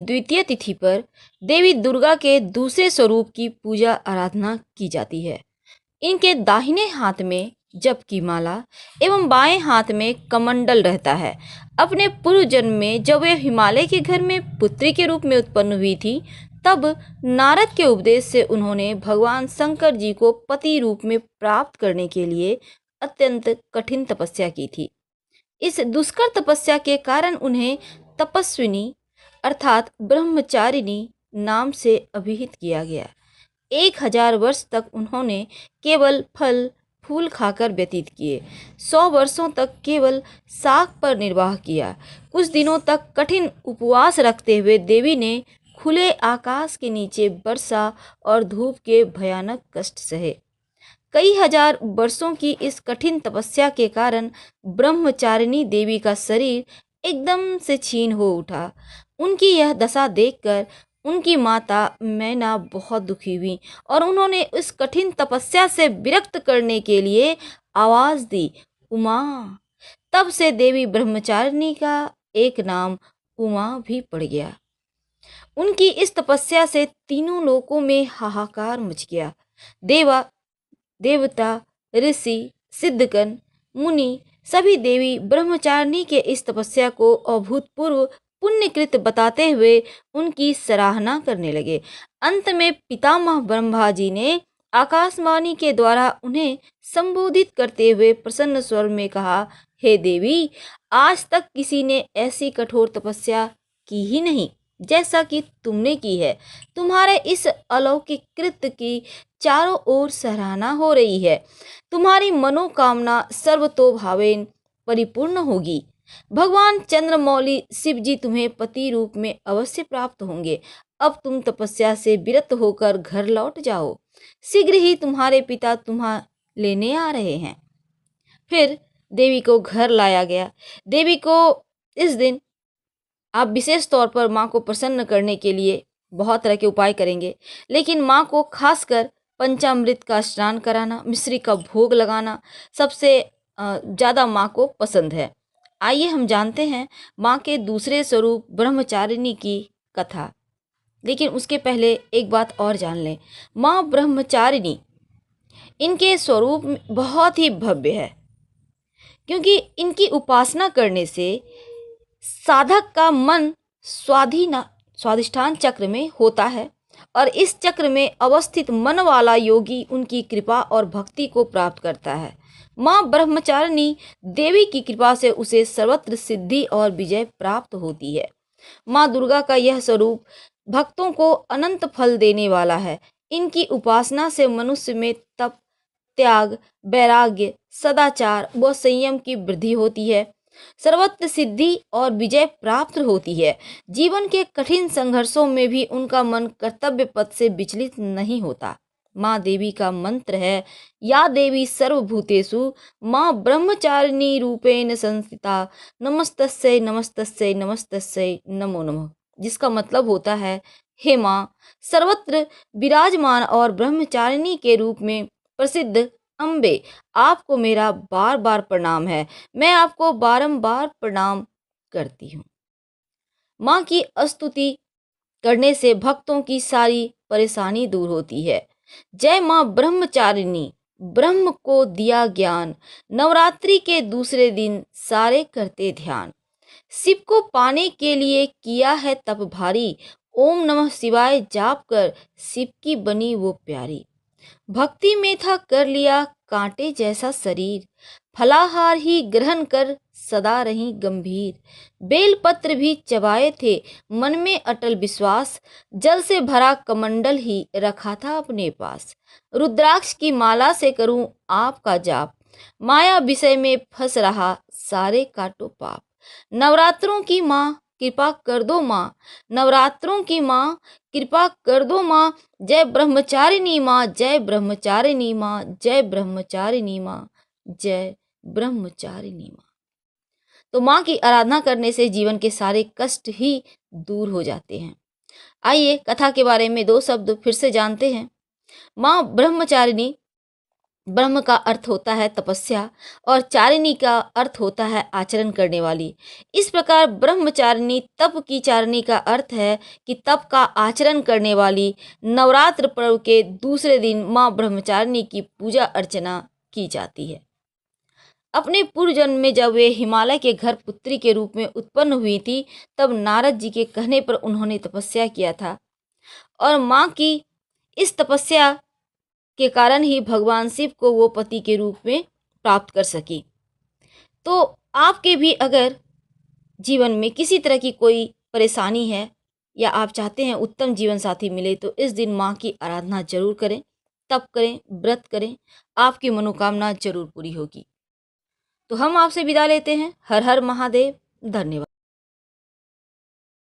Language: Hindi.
द्वितीय तिथि पर देवी दुर्गा के दूसरे स्वरूप की पूजा आराधना की जाती है। इनके दाहिने हाथ में जप की माला एवं बाएं हाथ में कमंडल रहता है। अपने पूर्व जन्म में जब वे हिमालय के घर में पुत्री के रूप में उत्पन्न हुई थी, तब नारद के उपदेश से उन्होंने भगवान शंकर जी को पति रूप में प्राप्त करने के लिए अत्यंत कठिन तपस्या की थी। इस दुष्कर तपस्या के कारण उन्हें तपस्विनी अर्थात ब्रह्मचारिणी नाम से अभिहित किया गया। 1000 वर्ष तक उन्होंने केवल फल फूल खाकर व्यतीत किए। 100 वर्षों तक केवल साग पर निर्वाह किया। कुछ दिनों तक कठिन उपवास रखते हुए देवी ने खुले आकाश के नीचे वर्षा और धूप के भयानक कष्ट सहे। कई हजार वर्षों की इस कठिन तपस्या के कारण ब्रह्मचारिणी देवी का शरीर एकदम से क्षीण हो उठा। उनकी यह दशा देखकर उनकी माता मैना बहुत दुखी हुई और उन्होंने इस कठिन तपस्या से विरक्त करने के लिए आवाज दी, उमा। तब से देवी ब्रह्मचारिणी का एक नाम उमा भी पड़ गया। उनकी इस तपस्या से तीनों लोकों में हाहाकार मच गया। देवता, ऋषि, सिद्धगण, मुनि सभी देवी ब्रह्मचारिणी के इस तपस्या को अभूतपूर्व पुण्यकृत बताते हुए उनकी सराहना करने लगे। अंत में पितामह ब्रह्मा जी ने आकाशवाणी के द्वारा उन्हें संबोधित करते हुए प्रसन्न स्वर में कहा, हे देवी, आज तक किसी ने ऐसी कठोर तपस्या की ही नहीं जैसा कि तुमने की है। तुम्हारे इस अलौकिक कृत्य की चारों ओर सराहना हो रही है। तुम्हारी मनोकामना सर्वतोभावेन परिपूर्ण होगी। भगवान चंद्रमौली शिव जी तुम्हें पति रूप में अवश्य प्राप्त होंगे। अब तुम तपस्या से विरत होकर घर लौट जाओ। शीघ्र ही तुम्हारे पिता तुम्हें लेने आ रहे हैं। फिर देवी को घर लाया गया। देवी को इस दिन आप विशेष तौर पर माँ को प्रसन्न करने के लिए बहुत तरह के उपाय करेंगे, लेकिन माँ को खासकर पंचामृत का स्नान कराना, मिश्री का भोग लगाना सबसे ज़्यादा माँ को पसंद है। आइए हम जानते हैं माँ के दूसरे स्वरूप ब्रह्मचारिणी की कथा। लेकिन उसके पहले एक बात और जान लें, माँ ब्रह्मचारिणी इनके स्वरूप बहुत ही भव्य है, क्योंकि इनकी उपासना करने से साधक का मन स्वाधिष्ठान चक्र में होता है और इस चक्र में अवस्थित मन वाला योगी उनकी कृपा और भक्ति को प्राप्त करता है। माँ ब्रह्मचारिणी देवी की कृपा से उसे सर्वत्र सिद्धि और विजय प्राप्त होती है। माँ दुर्गा का यह स्वरूप भक्तों को अनंत फल देने वाला है। इनकी उपासना से मनुष्य में तप, त्याग, वैराग्य, सदाचार व संयम की वृद्धि होती है। सर्वत्र सिद्धि और विजय प्राप्त होती है। जीवन के कठिन संघर्षों में भी उनका मन कर्तव्य पथ से विचलित नहीं होता। माँ देवी का मंत्र है, या देवी सर्वभूतेषु माँ ब्रह्मचारिणी रूपेण संस्थिता नमस्तस्यै नमस्तस्यै नमस्तस्यै नमो नमः, जिसका मतलब होता है, हे माँ सर्वत्र विराजमान और ब्रह्मचारिणी के रूप में प्रसिद्ध अम्बे, आपको मेरा बार बार प्रणाम है। मैं आपको बारंबार प्रणाम करती हूँ। माँ की स्तुति करने से भक्तों की सारी परेशानी दूर होती है। जय माँ ब्रह्मचारिणी, ब्रह्म को दिया ज्ञान, नवरात्रि के दूसरे दिन सारे करते ध्यान। शिव को पाने के लिए किया है तप भारी, ओम नमः शिवाय जाप कर शिव की बनी वो प्यारी। भक्ति में था कर लिया कांटे जैसा शरीर, फलाहार ही ग्रहण कर सदा रही गंभीर। बेलपत्र भी चबाए थे मन में अटल विश्वास, जल से भरा कमंडल ही रखा था अपने पास। रुद्राक्ष की माला से करूं आपका जाप, माया विषय में फंस रहा सारे काटो पाप। नवरात्रों की माँ कृपा कर दो माँ, नवरात्रों की माँ कृपा कर दो माँ। जय ब्रह्मचारिणी माँ, जय ब्रह्मचारिणी माँ, जय ब्रह्मचारिणी माँ, जय ब्रह्मचारिणी माँ। तो माँ की आराधना करने से जीवन के सारे कष्ट ही दूर हो जाते हैं। आइए कथा के बारे में 2 शब्द फिर से जानते हैं। माँ ब्रह्मचारिणी ब्रह्म का अर्थ होता है तपस्या और चारिणी का अर्थ होता है आचरण करने वाली। इस प्रकार ब्रह्मचारिणी तप की चारिणी का अर्थ है कि तप का आचरण करने वाली। नवरात्र पर्व के दूसरे दिन माँ ब्रह्मचारिणी की पूजा अर्चना की जाती है। अपने पूर्व जन्म में जब वे हिमालय के घर पुत्री के रूप में उत्पन्न हुई थी, तब नारद जी के कहने पर उन्होंने तपस्या किया था और माँ की इस तपस्या के कारण ही भगवान शिव को वो पति के रूप में प्राप्त कर सकी। तो आपके भी अगर जीवन में किसी तरह की कोई परेशानी है या आप चाहते हैं उत्तम जीवन साथी मिले, तो इस दिन माँ की आराधना जरूर करें, तप करें, व्रत करें, आपकी मनोकामना जरूर पूरी होगी। तो हम आपसे विदा लेते हैं। हर हर महादेव। धन्यवाद।